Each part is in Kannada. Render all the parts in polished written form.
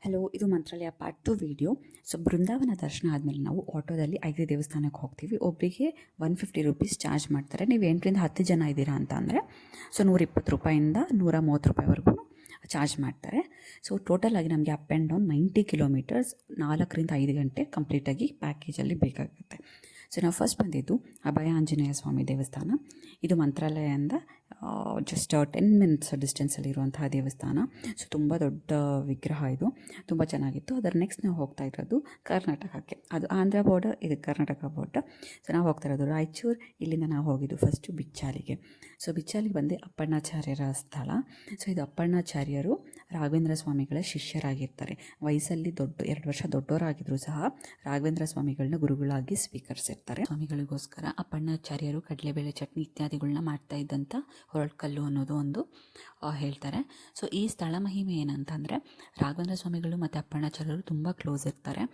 ಹಲೋ, ಇದು ಮಂತ್ರಾಲಯ ಪಾರ್ಟ್ 2 ವಿಡಿಯೋ. ಬೃಂದಾವನ ದರ್ಶನ ಆದಮೇಲೆ ನಾವು ಆಟೋದಲ್ಲಿ 5 ದೇವಸ್ಥಾನಕ್ಕೆ ಹೋಗ್ತೀವಿ. ಒಬ್ಬರಿಗೆ ₹150 ಚಾರ್ಜ್ ಮಾಡ್ತಾರೆ. ನೀವು 8ರಿಂದ 10 ಜನ ಇದ್ದೀರಾ ಅಂತ ಅಂದರೆ ₹120 ₹130ವರೆಗೂ ಚಾರ್ಜ್ ಮಾಡ್ತಾರೆ. ಟೋಟಲ್ ಆಗಿ ನಮಗೆ ಅಪ್ ಆ್ಯಂಡ್ ಡೌನ್ 90 ಕಿಲೋಮೀಟರ್ಸ್ 4ರಿಂದ 5 ಗಂಟೆ ಕಂಪ್ಲೀಟಾಗಿ ಪ್ಯಾಕೇಜಲ್ಲಿ ಬೇಕಾಗುತ್ತೆ. ನಾವು ಫಸ್ಟ್ ಬಂದಿದ್ದು ಅಭಯ ಆಂಜನೇಯ ಸ್ವಾಮಿ ದೇವಸ್ಥಾನ. ಇದು ಮಂತ್ರಾಲಯದಿಂದ ಜಸ್ಟ್ 10 ಮಿನಿಟ್ಸ್ ಡಿಸ್ಟೆನ್ಸಲ್ಲಿರುವಂತಹ ದೇವಸ್ಥಾನ. ತುಂಬ ದೊಡ್ಡ ವಿಗ್ರಹ ಇದು, ತುಂಬ ಚೆನ್ನಾಗಿತ್ತು. ಅದರ ನೆಕ್ಸ್ಟ್ ನಾವು ಹೋಗ್ತಾ ಇರೋದು ಕರ್ನಾಟಕಕ್ಕೆ. ಅದು ಆಂಧ್ರ ಬಾರ್ಡರ್, ಇದು ಕರ್ನಾಟಕ ಬಾರ್ಡರ್. ನಾವು ಹೋಗ್ತಾ ಇರೋದು ರಾಯಚೂರು. ಇಲ್ಲಿಂದ ನಾವು ಹೋಗಿದ್ದು ಫಸ್ಟು ಬಿಚ್ಚಾಲಿಗೆ. ಬಿಚ್ಚಾಲಿಗೆ ಬಂದು ಅಪ್ಪಣ್ಣಾಚಾರ್ಯರ ಸ್ಥಳ. ಇದು ಅಪ್ಪಣ್ಣಾಚಾರ್ಯರು ರಾಘವೇಂದ್ರ ಸ್ವಾಮಿಗಳ ಶಿಷ್ಯರಾಗಿರ್ತಾರೆ. ವಯಸ್ಸಲ್ಲಿ 2 ವರ್ಷ ದೊಡ್ಡವರಾಗಿದ್ದರೂ ಸಹ ರಾಘವೇಂದ್ರ ಸ್ವಾಮಿಗಳನ್ನ ಗುರುಗಳಾಗಿ ಸ್ವೀಕರಿಸಿರ್ತಾರೆ. ಸ್ವಾಮಿಗಳಿಗೋಸ್ಕರ ಅಪ್ಪಣ್ಣಾಚಾರ್ಯರು ಕಡಲೆಬೇಳೆ ಚಟ್ನಿ ಇತ್ಯಾದಿಗಳನ್ನ ಮಾಡ್ತಾ ಇದ್ದಂಥ ಹೊರಳ್ಕಲ್ಲು ಅನ್ನೋದು ಒಂದು ಹೇಳ್ತಾರೆ. ಈ ಸ್ಥಳ ಮಹಿಮೆ ಏನಂತಂದರೆ, ರಾಘವೇಂದ್ರ ಸ್ವಾಮಿಗಳು ಮತ್ತು ಅಪ್ಪಣ್ಣಾಚಾರ್ಯರು ತುಂಬ ಕ್ಲೋಸ್ ಇರ್ತಾರೆ.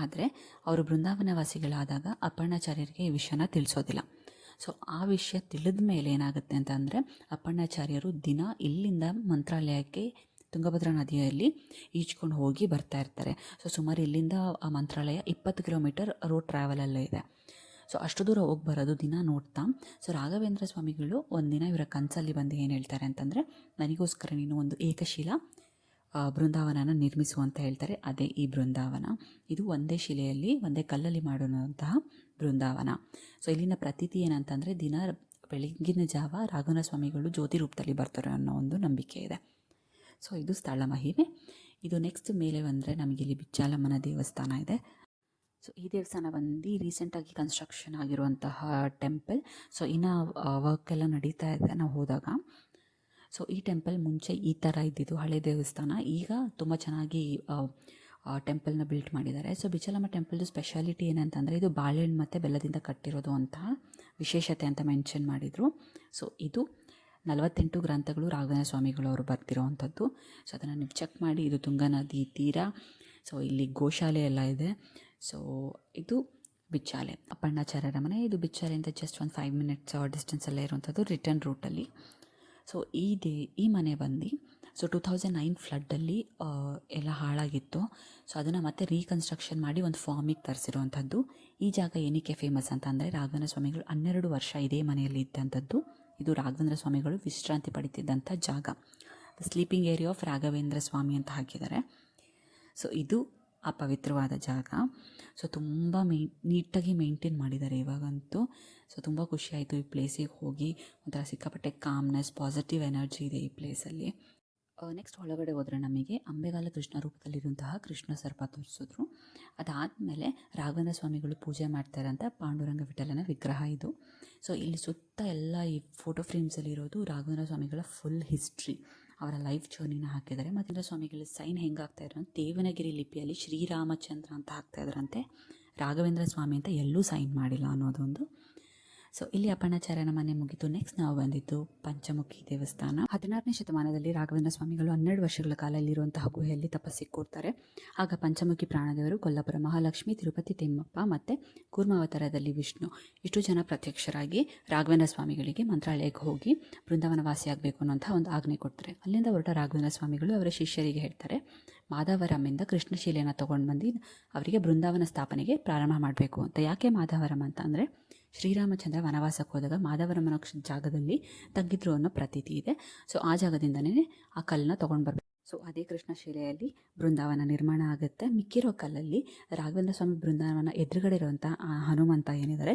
ಆದರೆ ಅವರು ಬೃಂದಾವನ ವಾಸಿಗಳಾದಾಗ ಅಪ್ಪಣ್ಣಾಚಾರ್ಯರಿಗೆ ಈ ವಿಷಯನ ತಿಳಿಸೋದಿಲ್ಲ. ಆ ವಿಷಯ ತಿಳಿದ ಮೇಲೆ ಏನಾಗುತ್ತೆ ಅಂತಂದರೆ, ಅಪ್ಪಣ್ಣಾಚಾರ್ಯರು ದಿನ ಇಲ್ಲಿಂದ ಮಂತ್ರಾಲಯಕ್ಕೆ ತುಂಗಭದ್ರಾ ನದಿಯಲ್ಲಿ ಈಜ್ಕೊಂಡು ಹೋಗಿ ಬರ್ತಾ ಇರ್ತಾರೆ. ಸುಮಾರು ಇಲ್ಲಿಂದ ಆ ಮಂತ್ರಾಲಯ 20 ಕಿಲೋಮೀಟರ್ ರೋಡ್ ಟ್ರಾವೆಲಲ್ಲೇ ಇದೆ. ಅಷ್ಟು ದೂರ ಹೋಗಿ ಬರೋದು ದಿನ ನೋಡ್ತಾ. ರಾಘವೇಂದ್ರ ಸ್ವಾಮಿಗಳು ಒಂದಿನ ಇವರ ಕನಸಲ್ಲಿ ಬಂದು ಏನು ಹೇಳ್ತಾರೆ ಅಂತಂದರೆ, ನನಗೋಸ್ಕರ ನೀನು ಒಂದು ಏಕಶಿಲಾ ಬೃಂದಾವನನ ನಿರ್ಮಿಸು ಅಂತ ಹೇಳ್ತಾರೆ. ಅದೇ ಈ ಬೃಂದಾವನ. ಇದು ಒಂದೇ ಶಿಲೆಯಲ್ಲಿ, ಒಂದೇ ಕಲ್ಲಲ್ಲಿ ಮಾಡುವಂತಹ ಬೃಂದಾವನ. ಇಲ್ಲಿನ ಪ್ರತೀತಿ ಏನಂತಂದರೆ, ದಿನ ಬೆಳಗ್ಗಿನ ಜಾವ ರಾಘವೇಂದ್ರ ಸ್ವಾಮಿಗಳು ಜ್ಯೋತಿ ರೂಪದಲ್ಲಿ ಬರ್ತಾರೆ ಅನ್ನೋ ಒಂದು ನಂಬಿಕೆ ಇದೆ. ಇದು ಸ್ಥಳ ಮಹಿಮೆ. ಇದು ನೆಕ್ಸ್ಟ್ ಮೇಲೆ ಬಂದರೆ ನಮಗಿಲ್ಲಿ ಬಿಚ್ಚಾಲಮ್ಮನ ದೇವಸ್ಥಾನ ಇದೆ. ಈ ದೇವಸ್ಥಾನ ಬಂದು ರೀಸೆಂಟಾಗಿ ಕನ್ಸ್ಟ್ರಕ್ಷನ್ ಆಗಿರುವಂತಹ ಟೆಂಪಲ್. ಇನ್ನು ವರ್ಕ್ ಎಲ್ಲ ನಡೀತಾ ಇದೆ ನಾವು ಹೋದಾಗ. ಈ ಟೆಂಪಲ್ ಮುಂಚೆ ಈ ಥರ ಇದ್ದಿದ್ದು ಹಳೆ ದೇವಸ್ಥಾನ. ಈಗ ತುಂಬ ಚೆನ್ನಾಗಿ ಟೆಂಪಲ್ನ ಬಿಲ್ಟ್ ಮಾಡಿದ್ದಾರೆ. ಬಿಚ್ಚಾಲಮ್ಮ ಟೆಂಪಲ್ದು ಸ್ಪೆಷಾಲಿಟಿ ಏನಂತಂದರೆ, ಇದು ಬಾಳೆಹಣ್ಣು ಮತ್ತು ಬೆಲ್ಲದಿಂದ ಕಟ್ಟಿರೋದು ಅಂತಹ ವಿಶೇಷತೆ ಅಂತ ಮೆನ್ಷನ್ ಮಾಡಿದರು. ಇದು 48 ಗ್ರಂಥಗಳು ರಾಘವೇಂದ್ರ ಸ್ವಾಮಿಗಳು ಅವರು ಬರ್ತಿರೋವಂಥದ್ದು. ಅದನ್ನು ನೀವು ಚೆಕ್ ಮಾಡಿ. ಇದು ತುಂಗಾ ನದಿ ತೀರ. ಇಲ್ಲಿ ಗೋಶಾಲೆ ಎಲ್ಲ ಇದೆ. ಇದು ಬಿಚ್ಚಾಲೆ ಅಪ್ಪಣ್ಣಾಚಾರ್ಯರ ಮನೆ. ಇದು ಬಿಚ್ಚಾಲೆಯಿಂದ ಜಸ್ಟ್ ಒಂದು 5 ಮಿನಿಟ್ಸ್ ಡಿಸ್ಟೆನ್ಸಲ್ಲೇ ಇರುವಂಥದ್ದು ರಿಟರ್ನ್ ರೂಟಲ್ಲಿ. ಈ ಮನೆ ಬಂದು 2009 ಫ್ಲಡ್ಡಲ್ಲಿ ಎಲ್ಲ ಹಾಳಾಗಿತ್ತು. ಅದನ್ನು ಮತ್ತೆ ರೀಕನ್ಸ್ಟ್ರಕ್ಷನ್ ಮಾಡಿ ಒಂದು ಫಾರ್ಮಿಗೆ ತರಿಸಿರುವಂಥದ್ದು. ಈ ಜಾಗ ಏನಕ್ಕೆ ಫೇಮಸ್ ಅಂತ ಅಂದರೆ, ರಾಘವೇಂದ್ರ ಸ್ವಾಮಿಗಳು 12 ವರ್ಷ ಇದೇ ಮನೆಯಲ್ಲಿ ಇದ್ದಂಥದ್ದು. ಇದು ರಾಘವೇಂದ್ರ ಸ್ವಾಮಿಗಳು ವಿಶ್ರಾಂತಿ ಪಡಿತಿದ್ದಂಥ ಜಾಗ. ಸ್ಲೀಪಿಂಗ್ ಏರಿಯಾ ಆಫ್ ರಾಘವೇಂದ್ರ ಸ್ವಾಮಿ ಅಂತ ಹಾಕಿದ್ದಾರೆ. ಇದು ಆ ಪವಿತ್ರವಾದ ಜಾಗ. ತುಂಬ ನೀಟಾಗಿ ಮೇಂಟೈನ್ ಮಾಡಿದ್ದಾರೆ ಇವಾಗಂತೂ. ತುಂಬ ಖುಷಿಯಾಯಿತು ಈ ಪ್ಲೇಸಿಗೆ ಹೋಗಿ. ಒಂಥರ ಸಿಕ್ಕಾಪಟ್ಟೆ ಕಾಮ್ನೆಸ್, ಪಾಸಿಟಿವ್ ಎನರ್ಜಿ ಇದೆ ಈ ಪ್ಲೇಸಲ್ಲಿ. ನೆಕ್ಸ್ಟ್ ಒಳಗಡೆ ಹೋದರೆ ನಮಗೆ ಅಂಬೆಗಾಲ ಕೃಷ್ಣ ರೂಪದಲ್ಲಿರುವಂತಹ ಕೃಷ್ಣ ಸರ್ಪ ತೋರಿಸಿದ್ರು. ಅದಾದಮೇಲೆ ರಾಘವೇಂದ್ರ ಸ್ವಾಮಿಗಳು ಪೂಜೆ ಮಾಡ್ತಾರಂತ ಪಾಂಡುರಂಗ ವಿಠಲನ ವಿಗ್ರಹ ಇದು. ಇಲ್ಲಿ ಸುತ್ತ ಎಲ್ಲ ಈ ಫೋಟೋ ಫ್ರೇಮ್ಸಲ್ಲಿರೋದು ರಾಘವೇಂದ್ರ ಸ್ವಾಮಿಗಳ ಫುಲ್ ಹಿಸ್ಟ್ರಿ, ಅವರ ಲೈಫ್ ಜರ್ನಿನ ಹಾಕಿದ್ದಾರೆ. ಮತ್ತು ಸ್ವಾಮಿಗಳ ಸೈನ್ ಹೆಂಗೆ ಆಗ್ತಾಯಿದ್ರು ಅಂತ ದೇವನಗಿರಿ ಲಿಪಿಯಲ್ಲಿ ಶ್ರೀರಾಮಚಂದ್ರ ಅಂತ ಹಾಕ್ತಾಯಿದ್ರಂತೆ. ರಾಘವೇಂದ್ರ ಸ್ವಾಮಿ ಅಂತ ಎಲ್ಲೂ ಸೈನ್ ಮಾಡಿಲ್ಲ ಅನ್ನೋದೊಂದು. ಇಲ್ಲಿ ಅಪ್ಪಣ್ಣಾಚಾರ್ಯನ ಮನೆ ಮುಗಿತು. ನೆಕ್ಸ್ಟ್ ನಾವು ಬಂದಿದ್ದು ಪಂಚಮುಖಿ ದೇವಸ್ಥಾನ. 16ನೇ ಶತಮಾನದಲ್ಲಿ ರಾಘವೇಂದ್ರ ಸ್ವಾಮಿಗಳು 12 ವರ್ಷಗಳ ಕಾಲ ಇಲ್ಲಿರುವಂತಹ ಗುಹೆಯಲ್ಲಿ ತಪಸ್ಸಿಗೆ ಕೂರ್ತಾರೆ. ಆಗ ಪಂಚಮುಖಿ ಪ್ರಾಣದೇವರು, ಕೊಲ್ಲಾಪುರ ಮಹಾಲಕ್ಷ್ಮಿ, ತಿರುಪತಿ ತಿಮ್ಮಪ್ಪ ಮತ್ತು ಕೂರ್ಮಾವತಾರದಲ್ಲಿ ವಿಷ್ಣು ಇಷ್ಟು ಜನ ಪ್ರತ್ಯಕ್ಷರಾಗಿ ರಾಘವೇಂದ್ರ ಸ್ವಾಮಿಗಳಿಗೆ ಮಂತ್ರಾಲಯಕ್ಕೆ ಹೋಗಿ ಬೃಂದಾವನ ವಾಸಿಯಾಗಬೇಕು ಅನ್ನೋಂಥ ಒಂದು ಆಜ್ಞೆ ಕೊಡ್ತಾರೆ. ಅಲ್ಲಿಂದ ಹೊರಟ ರಾಘವೇಂದ್ರ ಸ್ವಾಮಿಗಳು ಅವರ ಶಿಷ್ಯರಿಗೆ ಹೇಳ್ತಾರೆ, ಮಾಧವರಮ್ಮಿಂದ ಕೃಷ್ಣಶಿಲೆಯನ್ನು ತೊಗೊಂಡು ಬಂದು ಅವರಿಗೆ ಬೃಂದಾವನ ಸ್ಥಾಪನೆಗೆ ಪ್ರಾರಂಭ ಮಾಡಬೇಕು ಅಂತ. ಯಾಕೆ ಮಾಧವರಂ ಅಂತ ಅಂದರೆ, ಶ್ರೀರಾಮಚಂದ್ರ ವನವಾಸಕ್ಕೆ ಹೋದಾಗ ಮಾಧವರಮ್ಮನ ಜಾಗದಲ್ಲಿ ತಂಗಿದ್ರು ಅನ್ನೋ ಪ್ರತೀತಿ ಇದೆ. ಆ ಜಾಗದಿಂದನೇ ಆ ಕಲ್ಲನ್ನ ತೊಗೊಂಡು ಬರಬೇಕು. ಅದೇ ಕೃಷ್ಣಶಿಲೆಯಲ್ಲಿ ಬೃಂದಾವನ ನಿರ್ಮಾಣ ಆಗುತ್ತೆ. ಮಿಕ್ಕಿರೋ ಕಲ್ಲಲ್ಲಿ ರಾಘವೇಂದ್ರ ಸ್ವಾಮಿ ಬೃಂದಾವನ ಎದುರುಗಡೆ ಇರುವಂಥ ಹನುಮಂತ ಏನಿದ್ದಾರೆ,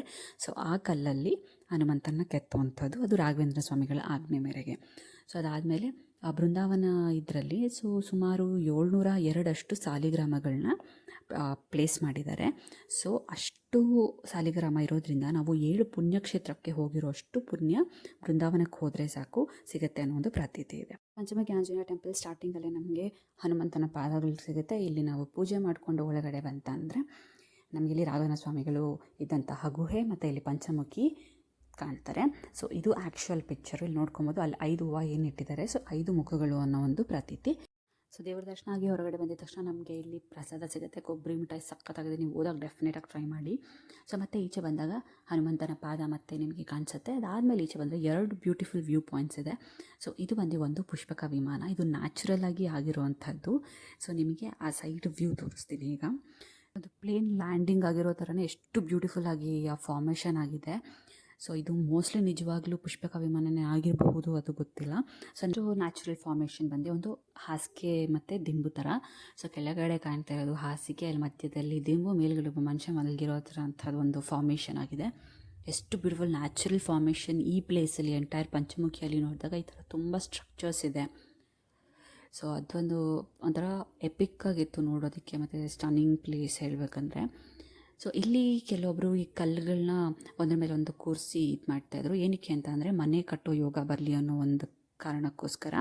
ಆ ಕಲ್ಲಲ್ಲಿ ಹನುಮಂತನ ಕೆತ್ತುವಂಥದ್ದು. ಅದು ರಾಘವೇಂದ್ರ ಸ್ವಾಮಿಗಳ ಆಜ್ಞೆ ಮೇರೆಗೆ. ಅದಾದಮೇಲೆ ಆ ಬೃಂದಾವನ ಇದರಲ್ಲಿ ಸುಮಾರು 702 ಸಾಲಿಗ್ರಾಮಗಳನ್ನ ಪ್ಲೇಸ್ ಮಾಡಿದ್ದಾರೆ. ಅಷ್ಟು ಸಾಲಿಗ್ರಾಮ ಇರೋದ್ರಿಂದ ನಾವು 7 ಪುಣ್ಯಕ್ಷೇತ್ರಕ್ಕೆ ಹೋಗಿರೋ ಅಷ್ಟು ಪುಣ್ಯ ಬೃಂದಾವನಕ್ಕೆ ಹೋದರೆ ಸಾಕು ಸಿಗುತ್ತೆ ಅನ್ನೋ ಒಂದು ಪ್ರತೀತಿ ಇದೆ. ಪಂಚಮುಖಿ ಆಂಜನೇಯ ಟೆಂಪಲ್ ಸ್ಟಾರ್ಟಿಂಗಲ್ಲೇ ನಮಗೆ ಹನುಮಂತನ ಪಾದಗಳು ಸಿಗುತ್ತೆ. ಇಲ್ಲಿ ನಾವು ಪೂಜೆ ಮಾಡಿಕೊಂಡು ಒಳಗಡೆ ಬಂತಂದರೆ ನಮಗಿಲ್ಲಿ ರಾಘವೇಂದ್ರ ಸ್ವಾಮಿಗಳು ಇದ್ದಂತಹ ಗುಹೆ ಮತ್ತು ಇಲ್ಲಿ ಪಂಚಮುಖಿ ಕಾಣ್ತಾರೆ. ಇದು ಆ್ಯಕ್ಚುಯಲ್ ಪಿಕ್ಚರು. ಇಲ್ಲಿ ನೋಡ್ಕೊಬೋದು. ಅಲ್ಲಿ 5 ಹೂವು ಏನು ಇಟ್ಟಿದ್ದಾರೆ. 5 ಮುಖಗಳು ಅನ್ನೋ ಒಂದು ಪ್ರತೀತಿ. ಸೊ ದೇವ್ರ ದರ್ಶನ ಆಗಿ ಹೊರಗಡೆ ಬಂದಿದ ತಕ್ಷಣ ನಮಗೆ ಇಲ್ಲಿ ಪ್ರಸಾದ ಸಿಗುತ್ತೆ. ಕೊಬ್ಬರಿ ಮಿಠಾಯಿ ಸಖತ್ತಾಗಿದೆ, ನೀವು ಹೋದಾಗ ಡೆಫಿನೆಟಾಗಿ ಟ್ರೈ ಮಾಡಿ. ಸೊ ಮತ್ತೆ ಈಚೆ ಬಂದಾಗ ಹನುಮಂತನ ಪಾದ ಮತ್ತೆ ನಿಮಗೆ ಕಾಣಿಸುತ್ತೆ. ಅದಾದಮೇಲೆ ಈಚೆ ಬಂದರೆ 2 ಬ್ಯೂಟಿಫುಲ್ ವ್ಯೂ ಪಾಯಿಂಟ್ಸ್ ಇದೆ. ಸೊ ಇದು ಬಂದು ಒಂದು ಪುಷ್ಪಕ ವಿಮಾನ, ಇದು ನ್ಯಾಚುರಲ್ ಆಗಿ ಆಗಿರುವಂಥದ್ದು. ಸೊ ನಿಮಗೆ ಆ ಸೈಡ್ ವ್ಯೂ ತೋರಿಸ್ತೀನಿ ಈಗ. ಅದು ಪ್ಲೇನ್ ಲ್ಯಾಂಡಿಂಗ್ ಆಗಿರೋ ಥರನೇ ಎಷ್ಟು ಬ್ಯೂಟಿಫುಲ್ ಆಗಿ ಆ ಫಾರ್ಮೇಷನ್ ಆಗಿದೆ. ಸೊ ಇದು ಮೋಸ್ಟ್ಲಿ ನಿಜವಾಗ್ಲೂ ಪುಷ್ಪಕ ವಿಮಾನನೇ ಆಗಿರಬಹುದು, ಅದು ಗೊತ್ತಿಲ್ಲ. ಸೊ ನ್ಯಾಚುರಲ್ ಫಾರ್ಮೇಷನ್ ಬಂದು ಒಂದು ಹಾಸಿಗೆ ಮತ್ತು ದಿಂಬು ಥರ. ಸೊ ಕೆಳಗಡೆ ಕಾಣ್ತಾ ಇರೋದು ಹಾಸಿಗೆ, ಅಲ್ಲಿ ಮಧ್ಯದಲ್ಲಿ ದಿಂಬು, ಮೇಲ್ಗಡೆ ಒಬ್ಬ ಮನುಷ್ಯ ಮಲಗಿರೋ ಥರ ಅಂಥದ್ದು ಒಂದು ಫಾರ್ಮೇಷನ್ ಆಗಿದೆ. ಎಷ್ಟು ಬ್ಯೂಟಿಫುಲ್ ನ್ಯಾಚುರಲ್ ಫಾರ್ಮೇಷನ್ ಈ ಪ್ಲೇಸಲ್ಲಿ. ಎಂಟೈರ್ ಪಂಚಮುಖಿಯಲ್ಲಿ ನೋಡಿದಾಗ ಈ ಥರ ತುಂಬ ಸ್ಟ್ರಕ್ಚರ್ಸ್ ಇದೆ. ಸೊ ಅದೊಂದು ಒಂಥರ ಎಪಿಕ್ ಆಗಿತ್ತು ನೋಡೋದಕ್ಕೆ, ಮತ್ತು ಸ್ಟನ್ನಿಂಗ್ ಪ್ಲೇಸ್ ಹೇಳಬೇಕಂದ್ರೆ. ಸೊ ಇಲ್ಲಿ ಕೆಲವೊಬ್ಬರು ಈ ಕಲ್ಲುಗಳನ್ನ ಒಂದ್ರ ಮೇಲೆ ಒಂದು ಕೂರಿಸಿ ಇದು ಮಾಡ್ತಾಯಿದ್ರು. ಏನಕ್ಕೆ ಅಂತ ಅಂದರೆ ಮನೆ ಕಟ್ಟೋ ಯೋಗ ಬರಲಿ ಅನ್ನೋ ಒಂದು ಕಾರಣಕ್ಕೋಸ್ಕರ.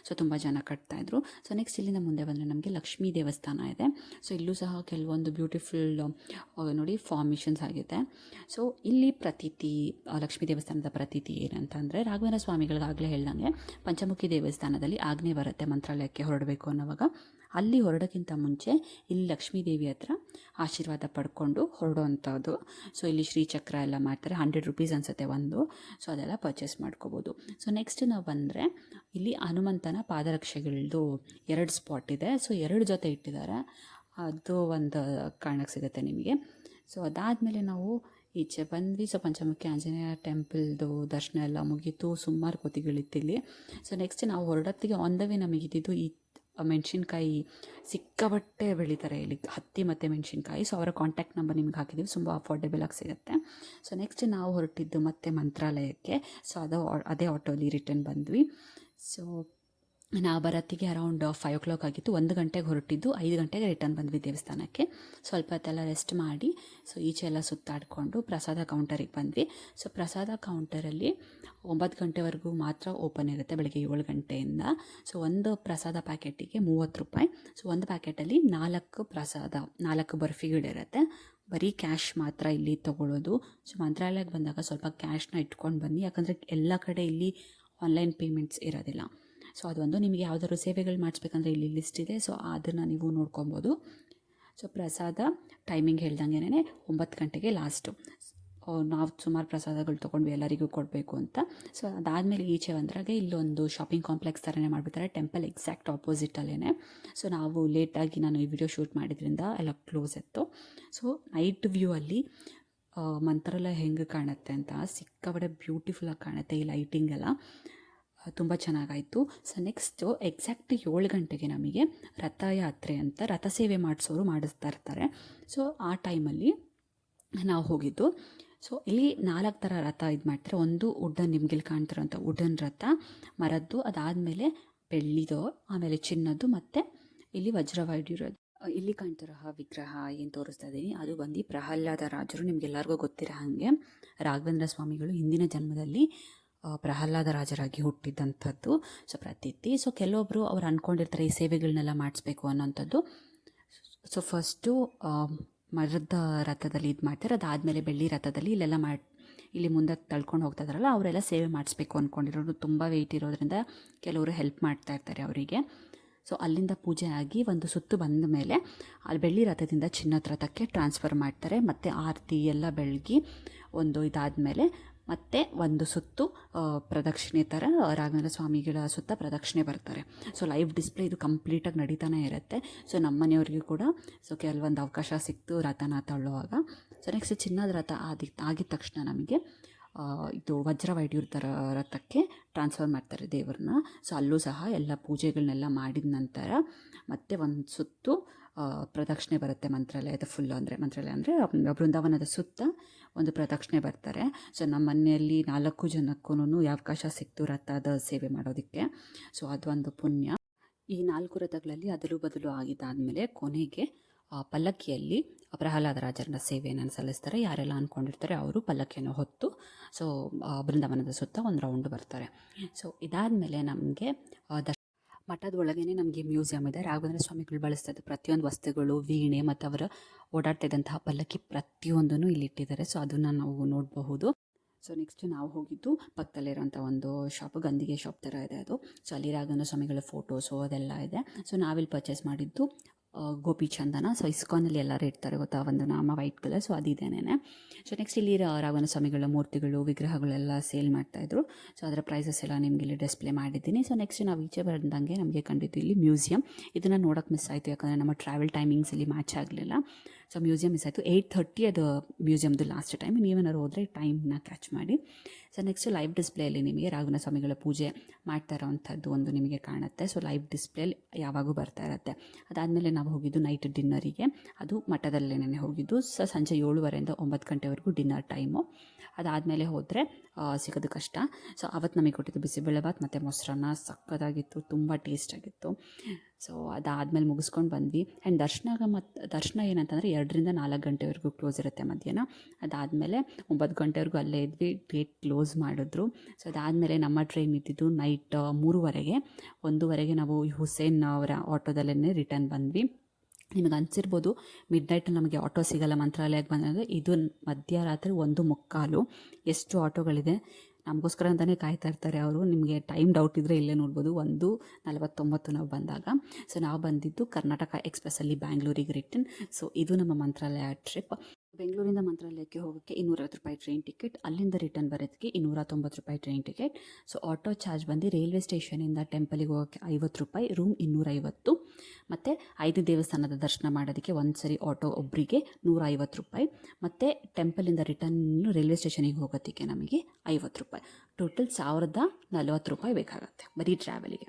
ಸೊ ತುಂಬ ಜನ ಕಟ್ತಾಯಿದ್ರು. ಸೊ ನೆಕ್ಸ್ಟ್ ಇಲ್ಲಿಂದ ಮುಂದೆ ಬಂದರೆ ನಮಗೆ ಲಕ್ಷ್ಮೀ ದೇವಸ್ಥಾನ ಇದೆ. ಸೊ ಇಲ್ಲೂ ಸಹ ಕೆಲವೊಂದು ಬ್ಯೂಟಿಫುಲ್ ನೋಡಿ ಫಾರ್ಮೇಷನ್ಸ್ ಆಗಿದೆ. ಸೊ ಇಲ್ಲಿ ಪ್ರತೀತಿ, ಲಕ್ಷ್ಮೀ ದೇವಸ್ಥಾನದ ಪ್ರತೀತಿ ಏನಂತಂದರೆ, ರಾಘವೇಂದ್ರ ಸ್ವಾಮಿಗಳಿಗಾಗಲೇ ಹೇಳ್ದಂಗೆ ಪಂಚಮುಖಿ ದೇವಸ್ಥಾನದಲ್ಲಿ ಆಜ್ಞೆ ಬರುತ್ತೆ ಮಂತ್ರಾಲಯಕ್ಕೆ ಹೊರಡಬೇಕು ಅನ್ನೋವಾಗ. ಅಲ್ಲಿ ಹೊರಡೋಕ್ಕಿಂತ ಮುಂಚೆ ಇಲ್ಲಿ ಲಕ್ಷ್ಮೀ ದೇವಿ ಹತ್ರ ಆಶೀರ್ವಾದ ಪಡ್ಕೊಂಡು ಹೊರಡೋವಂಥದ್ದು. ಸೊ ಇಲ್ಲಿ ಶ್ರೀಚಕ್ರ ಎಲ್ಲ ಮಾಡ್ತಾರೆ, 100 ರೂಪೀಸ್ ಅನಿಸುತ್ತೆ ಒಂದು. ಸೊ ಅದೆಲ್ಲ ಪರ್ಚೇಸ್ ಮಾಡ್ಕೋಬೋದು. ಸೊ ನೆಕ್ಸ್ಟ್ ನಾವು ಬಂದರೆ ಇಲ್ಲಿ ಹನುಮಂತನ ಪಾದರಕ್ಷೆಗಳದ್ದು 2 ಸ್ಪಾಟ್ ಇದೆ. ಸೊ 2 ಜೊತೆ ಇಟ್ಟಿದ್ದಾರೆ, ಅದು ಒಂದು ಕಾರಣಕ್ಕೆ ಸಿಗುತ್ತೆ ನಿಮಗೆ. ಸೊ ಅದಾದಮೇಲೆ ನಾವು ಈಚೆ ಬಂದ್ವಿ. ಸೊ ಪಂಚಮುಖಿ ಆಂಜನೇಯ ಟೆಂಪಲ್ದು ದರ್ಶನ ಎಲ್ಲ ಮುಗೀತು, ಸುಮಾರು ಕೋತಿಗಳಿತ್ತಿಲ್ಲಿ. ಸೊ ನೆಕ್ಸ್ಟ್ ನಾವು ಹೊರಡತ್ತಿಗೆ ಆನ್ ದ ವೇ ನಮಗಿದ್ದು ಈ ಮೆಣಸಿನ್ಕಾಯಿ ಸಿಕ್ಕಾಪಟ್ಟೆ ಬೆಳೀತಾರೆ ಇಲ್ಲಿ, ಹತ್ತಿ ಮತ್ತು ಮೆಣಸಿನ್ಕಾಯಿ. ಸೊ ಅವರ ಕಾಂಟ್ಯಾಕ್ಟ್ ನಂಬರ್ ನಿಮ್ಗೆ ಹಾಕಿದ್ದೀವಿ, ತುಂಬ ಅಫೋರ್ಡೆಬಲ್ ಆಗಿ ಸಿಗುತ್ತೆ. ಸೊ ನೆಕ್ಸ್ಟ್ ನಾವು ಹೊರಟಿದ್ದು ಮತ್ತೆ ಮಂತ್ರಾಲಯಕ್ಕೆ. ಸೊ ಅದೇ ಆಟೋಲಿ ರಿಟರ್ನ್ ಬಂದ್ವಿ. ಸೊ ನಾವು ಬರೋತ್ತಿಗೆ ಅರೌಂಡ್ 5 o'clock ಆಗಿತ್ತು. 1 ಗಂಟೆಗೆ ಹೊರಟಿದ್ದು, 5 ಗಂಟೆಗೆ ರಿಟರ್ನ್ ಬಂದ್ವಿ ದೇವಸ್ಥಾನಕ್ಕೆ. ಸ್ವಲ್ಪ ಹೊತ್ತೆಲ್ಲ ರೆಸ್ಟ್ ಮಾಡಿ ಸೊ ಈಚೆ ಎಲ್ಲ ಸುತ್ತಾಡಿಕೊಂಡು ಪ್ರಸಾದ ಕೌಂಟರಿಗೆ ಬಂದ್ವಿ. ಸೊ ಪ್ರಸಾದ ಕೌಂಟರಲ್ಲಿ 9 ಗಂಟೆವರೆಗೂ ಮಾತ್ರ ಓಪನ್ ಇರುತ್ತೆ, ಬೆಳಗ್ಗೆ 7 ಗಂಟೆಯಿಂದ. ಸೊ ಒಂದು ಪ್ರಸಾದ ಪ್ಯಾಕೆಟಿಗೆ 30 ರೂಪಾಯಿ. ಸೊ ಒಂದು ಪ್ಯಾಕೆಟಲ್ಲಿ 4 ಬರ್ಫಿಗಳಿರುತ್ತೆ. ಬರೀ ಕ್ಯಾಶ್ ಮಾತ್ರ ಇಲ್ಲಿ ತೊಗೊಳ್ಳೋದು. ಸೊ ಮಂತ್ರಾಲಯಕ್ಕೆ ಬಂದಾಗ ಸ್ವಲ್ಪ ಕ್ಯಾಶ್ನ ಇಟ್ಕೊಂಡು ಬನ್ನಿ, ಯಾಕಂದರೆ ಎಲ್ಲ ಕಡೆ ಇಲ್ಲಿ ಆನ್ಲೈನ್ ಪೇಮೆಂಟ್ಸ್ ಇರೋದಿಲ್ಲ. ಸೊ ಅದೊಂದು, ನಿಮಗೆ ಯಾವುದಾದ್ರು ಸೇವೆಗಳು ಮಾಡಿಸ್ಬೇಕಂದ್ರೆ ಇಲ್ಲಿ ಲಿಸ್ಟ್ ಇದೆ. ಸೊ ಅದನ್ನು ನೀವು ನೋಡ್ಕೊಬೋದು. ಸೊ ಪ್ರಸಾದ ಟೈಮಿಂಗ್ ಹೇಳ್ದಂಗೆ 9 ಗಂಟೆಗೆ ಲಾಸ್ಟು. ನಾವು ಸುಮಾರು ಪ್ರಸಾದಗಳು ತೊಗೊಂಡ್ವಿ, ಎಲ್ಲರಿಗೂ ಕೊಡಬೇಕು ಅಂತ. ಸೊ ಅದಾದಮೇಲೆ ಈಚೆ ಬಂದ್ರಾಗೆ ಇಲ್ಲೊಂದು ಶಾಪಿಂಗ್ ಕಾಂಪ್ಲೆಕ್ಸ್ ಥರನೇ ಮಾಡಿಬಿಡ್ತಾರೆ, ಟೆಂಪಲ್ ಎಕ್ಸಾಕ್ಟ್ ಆಪೋಸಿಟಲ್ಲೇ. ಸೊ ನಾವು ಲೇಟಾಗಿ ನಾನು ಈ ವಿಡಿಯೋ ಶೂಟ್ ಮಾಡಿದ್ರಿಂದ ಎಲ್ಲ ಕ್ಲೋಸ್ ಇತ್ತು. ಸೊ ನೈಟ್ ವ್ಯೂ ಅಲ್ಲಿ ಮಂತ್ರಾಲಯ ಹೆಂಗೆ ಕಾಣುತ್ತೆ ಅಂತ ಸಿಕ್ಕಾಪಟ್ಟೆ ಬ್ಯೂಟಿಫುಲ್ಲಾಗಿ ಕಾಣುತ್ತೆ, ಈ ಲೈಟಿಂಗ್ ಎಲ್ಲ ತುಂಬ ಚೆನ್ನಾಗಾಯಿತು. ಸೊ ನೆಕ್ಸ್ಟು ಎಕ್ಸಾಕ್ಟ್ 7 ಗಂಟೆಗೆ ನಮಗೆ ರಥಯಾತ್ರೆ ಅಂತ ರಥಸೇವೆ ಮಾಡಿಸೋರು ಮಾಡಿಸ್ತಾ ಇರ್ತಾರೆ. ಸೊ ಆ ಟೈಮಲ್ಲಿ ನಾವು ಹೋಗಿದ್ದು. ಸೊ ಇಲ್ಲಿ 4 ಥರ ರಥ ಇದು ಮಾಡ್ತಾರೆ. ಒಂದು ವುಡನ್, ನಿಮ್ಗೆ ಇಲ್ಲಿ ಕಾಣ್ತಿರೋಂಥ ವುಡನ್ ರಥ, ಮರದ್ದು, ಅದಾದಮೇಲೆ ಬೆಳ್ಳಿದು, ಆಮೇಲೆ ಚಿನ್ನದ್ದು, ಮತ್ತು ಇಲ್ಲಿ ವಜ್ರವೈಢೂರ್ಯದ್ದು. ಇಲ್ಲಿ ಕಾಣ್ತಿರೋ ವಿಗ್ರಹ ಏನು ತೋರಿಸ್ತಾ ಇದ್ದೀನಿ ಅದು ಬಂದು ಪ್ರಹ್ಲಾದ ರಾಜರು. ನಿಮಗೆಲ್ಲರಿಗೂ ಗೊತ್ತಿರೋ ಹಾಗೆ ರಾಘವೇಂದ್ರ ಸ್ವಾಮಿಗಳು ಹಿಂದಿನ ಜನ್ಮದಲ್ಲಿ ಪ್ರಹ್ಲಾದ ರಾಜರಾಗಿ ಹುಟ್ಟಿದ್ದಂಥದ್ದು. ಸೊ ಪ್ರತೀತಿ. ಸೊ ಕೆಲವೊಬ್ಬರು ಅವ್ರು ಅಂದ್ಕೊಂಡಿರ್ತಾರೆ ಈ ಸೇವೆಗಳನ್ನೆಲ್ಲ ಮಾಡಿಸ್ಬೇಕು ಅನ್ನೋಂಥದ್ದು. ಸೊ ಫಸ್ಟು ಮರದ ರಥದಲ್ಲಿ ಇದು ಮಾಡ್ತಾರೆ, ಅದಾದಮೇಲೆ ಬೆಳ್ಳಿ ರಥದಲ್ಲಿ ಇಲ್ಲಿ ಮುಂದೆ ತಳ್ಕೊಂಡು ಹೋಗ್ತಾ ಇದ್ದಾರಲ್ಲ ಅವರೆಲ್ಲ ಸೇವೆ ಮಾಡಿಸ್ಬೇಕು ಅಂದ್ಕೊಂಡಿರೋರು. ತುಂಬ ವೆಯ್ಟ್ ಇರೋದ್ರಿಂದ ಕೆಲವರು ಹೆಲ್ಪ್ ಮಾಡ್ತಾ ಇರ್ತಾರೆ ಅವರಿಗೆ. ಸೊ ಅಲ್ಲಿಂದ ಪೂಜೆ ಆಗಿ ಒಂದು ಸುತ್ತು ಬಂದ ಮೇಲೆ ಅಲ್ಲಿ ಬೆಳ್ಳಿ ರಥದಿಂದ ಚಿನ್ನದ ರಥಕ್ಕೆ ಟ್ರಾನ್ಸ್ಫರ್ ಮಾಡ್ತಾರೆ. ಮತ್ತು ಆರತಿ ಎಲ್ಲ ಬೆಳಗಿ ಒಂದು ಇದಾದಮೇಲೆ ಮತ್ತು ಒಂದು ಸುತ್ತು ಪ್ರದಕ್ಷಿಣೆ ಥರ ರಾಘವೇಂದ್ರ ಸ್ವಾಮಿಗಳ ಸುತ್ತ ಪ್ರದಕ್ಷಿಣೆ ಬರ್ತಾರೆ. ಸೊ ಲೈವ್ ಡಿಸ್ಪ್ಲೇ ಇದು ಕಂಪ್ಲೀಟಾಗಿ ನಡೀತಾನೆ ಇರುತ್ತೆ. ಸೊ ನಮ್ಮ ಮನೆಯವ್ರಿಗೆ ಕೂಡ ಸೊ ಕೆಲವೊಂದು ಅವಕಾಶ ಸಿಕ್ತು ರಥನ ತಳ್ಳುವಾಗ. ಸೊ ನೆಕ್ಸ್ಟ್ ಚಿನ್ನದ ರಥ ಆಗಿದ ತಕ್ಷಣ ನಮಗೆ ಇದು ವಜ್ರವೈಢೂರ್ಯದ ರಥಕ್ಕೆ ಟ್ರಾನ್ಸ್ಫರ್ ಮಾಡ್ತಾರೆ ದೇವ್ರನ್ನ. ಸೊ ಅಲ್ಲೂ ಸಹ ಎಲ್ಲ ಪೂಜೆಗಳನ್ನೆಲ್ಲ ಮಾಡಿದ ನಂತರ ಮತ್ತೆ ಒಂದು ಸುತ್ತು ಪ್ರದಕ್ಷಿಣೆ ಬರುತ್ತೆ ಮಂತ್ರಾಲಯದ ಫುಲ್ಲು. ಮಂತ್ರಾಲಯ ಅಂದರೆ ಬೃಂದಾವನದ ಸುತ್ತ ಒಂದು ಪ್ರದಕ್ಷಿಣೆ ಬರ್ತಾರೆ. ಸೊ ನಮ್ಮ ಮನೆಯಲ್ಲಿ 4 ಜನಕ್ಕೂ ಅವಕಾಶ ಸಿಕ್ತು ರಥದ ಸೇವೆ ಮಾಡೋದಕ್ಕೆ. ಸೊ ಅದೊಂದು ಪುಣ್ಯ. ಈ 4 ರಥಗಳಲ್ಲಿ ಅದಲು ಬದಲು ಆಗಿದ್ದಾದಮೇಲೆ ಕೊನೆಗೆ ಪಲ್ಲಕ್ಕಿಯಲ್ಲಿ ಪ್ರಹ್ಲಾದ ರಾಜರನ್ನ ಸೇವೆಯನ್ನು ಸಲ್ಲಿಸ್ತಾರೆ. ಯಾರೆಲ್ಲ ಅಂದ್ಕೊಂಡಿರ್ತಾರೆ ಅವರು ಪಲ್ಲಕ್ಕಿಯನ್ನು ಹೊತ್ತು ಸೊ ಬೃಂದಾವನದ ಸುತ್ತ ಒಂದು ರೌಂಡ್ ಬರ್ತಾರೆ. ಸೊ ಇದಾದಮೇಲೆ ನಮಗೆ ಮಠದ ಒಳಗೇ ನಮಗೆ ಮ್ಯೂಸಿಯಂ ಇದೆ. ರಾಘವೇಂದ್ರ ಸ್ವಾಮಿಗಳು ಬಳಸ್ತಾ ಇದ್ದ ಪ್ರತಿಯೊಂದು ವಸ್ತುಗಳು, ವೀಣೆ ಮತ್ತು ಅವರು ಓಡಾಡ್ತಾ ಇದ್ದಂತಹ ಪಲ್ಲಕ್ಕಿ ಪ್ರತಿಯೊಂದನ್ನು ಇಲ್ಲಿ ಇಟ್ಟಿದ್ದಾರೆ. ಸೊ ಅದನ್ನು ನಾವು ನೋಡಬಹುದು. ಸೊ ನೆಕ್ಸ್ಟ್ ನಾವು ಹೋಗಿದ್ದು ಪಕ್ಕದಲ್ಲಿರೋಂಥ ಒಂದು ಶಾಪ್, ಗಂದಿಗೆ ಶಾಪ್ ಥರ ಇದೆ ಅದು. ಸೊ ಅಲ್ಲಿ ರಾಘವೇಂದ್ರ ಸ್ವಾಮಿಗಳ ಫೋಟೋಸು ಅದೆಲ್ಲ ಇದೆ. ಸೊ ನಾವಿಲ್ಲಿ ಪರ್ಚೇಸ್ ಮಾಡಿದ್ದು ಗೋಪಿ ಚಂದನ. ಸೊ ಇಸ್ಕಾನಲ್ಲಿ ಎಲ್ಲರೂ ಇರ್ತಾರೆ ಗೊತ್ತಾ, ಒಂದು ನಾಮ ವೈಟ್ ಕಲರ್. ಸೊ ಅದಿದೇನೆ. ಸೊ ನೆಕ್ಸ್ಟ್ ಇಲ್ಲಿ ರಾಘವೇಂದ್ರ ಸ್ವಾಮಿಗಳ ಮೂರ್ತಿಗಳು, ವಿಗ್ರಹಗಳೆಲ್ಲ ಸೇಲ್ ಮಾಡ್ತಾಯಿದ್ರು. ಸೊ ಅದರ ಪ್ರೈಸಸ್ ಎಲ್ಲ ನಿಮಗೆ ಇಲ್ಲಿ ಡಿಸ್ಪ್ಲೇ ಮಾಡಿದ್ದೀನಿ. ಸೊ ನೆಕ್ಸ್ಟ್ ನಾವು ಈಚೆ ಬಂದಂಗೆ ನಮಗೆ ಕಂಡಿದ್ದು ಇಲ್ಲಿ ಮ್ಯೂಸಿಯಂ. ಇದನ್ನು ನೋಡೋಕ್ಕೆ ಮಿಸ್ ಆಯಿತು, ಯಾಕಂದರೆ ನಮ್ಮ ಟ್ರಾವೆಲ್ ಟೈಮಿಂಗ್ಸ್ ಇಲ್ಲಿ ಮ್ಯಾಚ್ ಆಗಲಿಲ್ಲ. ಸೊ ಮ್ಯೂಸಿಯಂ ಮಿಸ್ ಆಯಿತು. 8:30 ಅದು ಮ್ಯೂಸಿಯಮ್ದು ಲಾಸ್ಟ್ ಟೈಮ್. ನೀವೇನಾದ್ರು ಹೋದರೆ ಟೈಮ್ನ ಕ್ಯಾಚ್ ಮಾಡಿ. ಸೊ ನೆಕ್ಸ್ಟ್ ಲೈವ್ ಡಿಸ್ಪ್ಲೇಯಲ್ಲಿ ನಿಮಗೆ ರಾಘವೇಂದ್ರ ಸ್ವಾಮಿಗಳ ಪೂಜೆ ಮಾಡ್ತಾ ಇರೋವಂಥದ್ದು ಒಂದು ನಿಮಗೆ ಕಾಣುತ್ತೆ. ಸೊ ಲೈವ್ ಡಿಸ್ಪ್ಲೇಲಿ ಯಾವಾಗೂ ಬರ್ತಾ ಇರುತ್ತೆ. ಅದಾದಮೇಲೆ ನಾವು ಹೋಗಿದ್ದು ನೈಟ್ ಡಿನ್ನರಿಗೆ. ಅದು ಮಠದಲ್ಲೇನೆ ಹೋಗಿದ್ದು. ಸೊ ಸಂಜೆ 7:30 9 ಗಂಟೆವರೆಗೂ ಡಿನ್ನರ್ ಟೈಮು. ಅದಾದಮೇಲೆ ಹೋದರೆ ಸಿಗೋದು ಕಷ್ಟ. ಸೊ ಅವತ್ತು ನಮಗೆ ಕೊಟ್ಟಿದ್ದು ಬಿಸಿಬೇಳೆಭಾತ್ ಮತ್ತು ಮೊಸರನ್ನ ಸಕ್ಕತ್ತಾಗಿತ್ತು, ತುಂಬ ಟೇಸ್ಟಾಗಿತ್ತು. ಸೊ ಅದಾದಮೇಲೆ ಮುಗಿಸ್ಕೊಂಡು ಬಂದ್ವಿ. ಆ್ಯಂಡ್ ದರ್ಶನ ಏನಂತಂದರೆ 2ರಿಂದ 4 ಗಂಟೆವರೆಗೂ ಕ್ಲೋಸ್ ಇರುತ್ತೆ ಮಧ್ಯಾಹ್ನ. ಅದಾದಮೇಲೆ 9 ಗಂಟೆವರೆಗೂ ಅಲ್ಲೇ ಇದ್ವಿ, ಗೇಟ್ ಕ್ಲೋಸ್ ಮಾಡಿದ್ರು. ಸೊ ಅದಾದಮೇಲೆ ನಮ್ಮ ಟ್ರೈನ್ ಇದ್ದಿದ್ದು ನೈಟ್ 3:30. 1:00ಗೆ ನಾವು ಹುಸೇನ್ ಅವರ ಆಟೋದಲ್ಲೇ ರಿಟರ್ನ್ ಬಂದ್ವಿ. ನಿಮಗೆ ಅನಿಸಿರ್ಬೋದು ಮಿಡ್ನೈಟಲ್ಲಿ ನಮಗೆ ಆಟೋ ಸಿಗೋಲ್ಲ ಮಂತ್ರಾಲಯಕ್ಕೆ ಬಂದಾಗ. ಇದು ಮಧ್ಯರಾತ್ರಿ 1:45. ಎಷ್ಟು ಆಟೋಗಳಿದೆ, ನಮಗೋಸ್ಕರ ಅಂತಲೇ ಕಾಯ್ತಾ ಇರ್ತಾರೆ ಅವರು. ನಿಮಗೆ ಟೈಮ್ ಡೌಟ್ ಇದ್ದರೆ ಇಲ್ಲೇ ನೋಡ್ಬೋದು. 1:49 ನಾವು ಬಂದಾಗ. ಸೊ ನಾವು ಬಂದಿದ್ದು ಕರ್ನಾಟಕ ಎಕ್ಸ್ಪ್ರೆಸ್ಸಲ್ಲಿ ಬ್ಯಾಂಗ್ಳೂರಿಗೆ ರಿಟರ್ನ್. ಸೊ ಇದು ನಮ್ಮ ಮಂತ್ರಾಲಯ ಟ್ರಿಪ್. ಬೆಂಗಳೂರಿಂದ ಮಂತ್ರಾಲಯಕ್ಕೆ ಹೋಗೋಕ್ಕೆ 250 ರೂಪಾಯಿ ಟ್ರೈನ್ ಟಿಕೆಟ್, ಅಲ್ಲಿಂದ ರಿಟರ್ನ್ ಬರೋದಕ್ಕೆ 290 ರೂಪಾಯಿ train ticket. So auto charge ಬಂದು ರೈಲ್ವೆ ಸ್ಟೇಷನಿಂದ ಟೆಂಪಲಿಗೆ ಹೋಗೋಕ್ಕೆ 50 ರೂಪಾಯಿ, ರೂಮ್ 250. ಮತ್ತು 5 ದೇವಸ್ಥಾನದ ದರ್ಶನ ಮಾಡೋದಕ್ಕೆ ಒಂದು ಸರಿ ಆಟೋ ಒಬ್ಬರಿಗೆ 150 ರೂಪಾಯಿ. ಮತ್ತು ಟೆಂಪಲಿಂದ ರಿಟರ್ನ್ ರೈಲ್ವೆ ಸ್ಟೇಷನಿಗೆ ಹೋಗೋದಕ್ಕೆ ನಮಗೆ 50 ರೂಪಾಯಿ. ಟೋಟಲ್ 1040 ರೂಪಾಯಿ ಬೇಕಾಗುತ್ತೆ ಬರೀ ಟ್ರಾವೆಲಿಗೆ.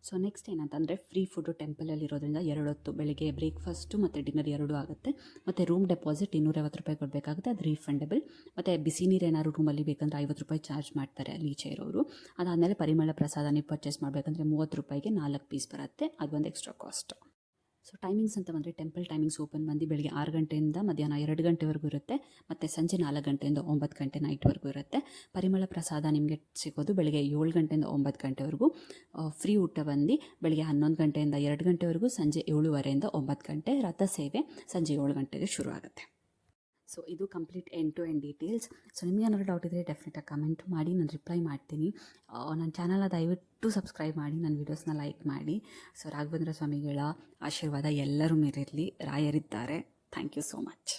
ಸೊ ನೆಕ್ಸ್ಟ್ ಏನಂತಂದರೆ ಫ್ರೀ ಫುಡ್ಡು ಟೆಂಪಲಲ್ಲಿರೋದ್ರಿಂದ 2 ಹೊತ್ತು ಬೆಳಗ್ಗೆ ಬ್ರೇಕ್ಫಾಸ್ಟು ಮತ್ತು ಡಿನ್ನರ್ 2 ಆಗುತ್ತೆ. ಮತ್ತು ರೂಮ್ ಡೆಪಾಸಿಟ್ 250 ರೂಪಾಯಿ ಕೊಡಬೇಕಾಗುತ್ತೆ, ಅದು ರೀಫಂಡಬಲ್. ಮತ್ತು ಬಿಸಿ ನೀರು ಏನಾದ್ರು ರೂಮಲ್ಲಿ ಬೇಕಂದರೆ 50 ರೂಪಾಯಿ ಚಾರ್ಜ್ ಮಾಡ್ತಾರೆ ಅಲ್ಲಿ ಈಚೆ ಇರೋರು. ಅದಾದಮೇಲೆ ಪರಿಮಳ ಪ್ರಸಾದ ನೀವು ಪರ್ಚೇಸ್ ಮಾಡಬೇಕಂದ್ರೆ 30 ರೂಪಾಯಿಗೆ 4 ಪೀಸ್ ಬರುತ್ತೆ, ಅದೊಂದು ಎಕ್ಸ್ಟ್ರಾ ಕಾಸ್ಟ್. ಸೊ ಟೈಮಿಂಗ್ಸ್ ಅಂತ ಬಂದರೆ ಟೆಂಪಲ್ ಟೈಮಿಂಗ್ಸ್ ಓಪನ್ ಬಂದು ಬೆಳಗ್ಗೆ 6 ಗಂಟೆಯಿಂದ ಮಧ್ಯಾಹ್ನ 2 ಗಂಟೆವರೆಗೂ ಇರುತ್ತೆ. ಮತ್ತು ಸಂಜೆ 4 ಗಂಟೆಯಿಂದ 9 ಗಂಟೆ ನೈಟ್ವರೆಗೂ ಇರುತ್ತೆ. ಪರಿಮಳ ಪ್ರಸಾದ ನಿಮಗೆ ಸಿಗೋದು ಬೆಳಗ್ಗೆ 7 ಗಂಟೆಯಿಂದ 9 ಗಂಟೆವರೆಗೂ. ಫ್ರೀ ಊಟ ಬಂದು ಬೆಳಗ್ಗೆ 11 ಗಂಟೆಯಿಂದ 2 ಗಂಟೆವರೆಗೂ, ಸಂಜೆ 7:30 9 ಗಂಟೆ. ರಥ ಸೇವೆ ಸಂಜೆ 7 ಗಂಟೆಗೆ ಶುರು ಆಗುತ್ತೆ. ಸೊ ಇದು complete end to end details. So ನಿಮಗೆ ಏನಾದರೂ ಡೌಟ್ ಇದ್ದರೆ ಡೆಫಿನೆಟಾಗಿ ಕಮೆಂಟ್ ಮಾಡಿ, ನಾನು ರಿಪ್ಲೈ ಮಾಡ್ತೀನಿ. ನನ್ನ ಚಾನಲ್ನ ದಯವಿಟ್ಟು ಸಬ್ಸ್ಕ್ರೈಬ್ ಮಾಡಿ, ನನ್ನ ವೀಡಿಯೋಸ್ನ ಲೈಕ್ ಮಾಡಿ. ಸೊ ರಾಘವೇಂದ್ರ ಸ್ವಾಮಿಗಳ ಆಶೀರ್ವಾದ ಎಲ್ಲರೂ ಮೇಲಿರಲಿ, ರಾಯರಿದ್ದಾರೆ. Thank you so much.